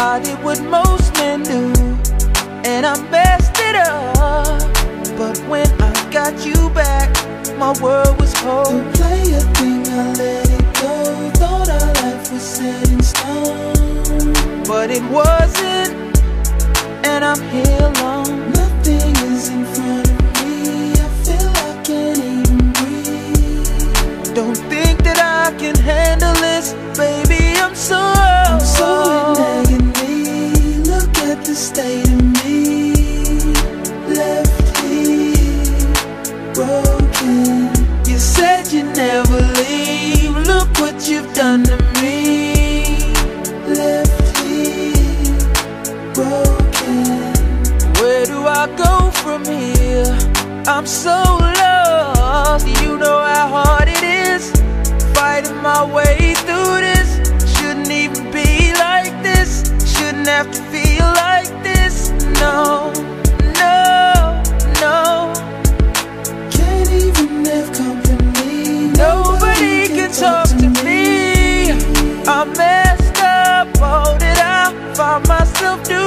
I did what most men do, and I messed it up. But when I got you back, my world was cold. Don't play a thing, I let it go. Thought our life was set in stone, but it wasn't, and I'm here alone. Nothing is in front of me, I feel I can't even breathe. Don't think that I can handle this, baby, I'm so in agony. Look at the state of me, left here, broken. You said you'd never leave, look what you've done to me. Left here, broken. Where do I go from here? I'm so lost. You know how hard it is fighting my way through this. Shouldn't even be like this, shouldn't have to feel like this. No, no, no. Can't even have company. Nobody can talk to me. I messed up, all that I found myself doing.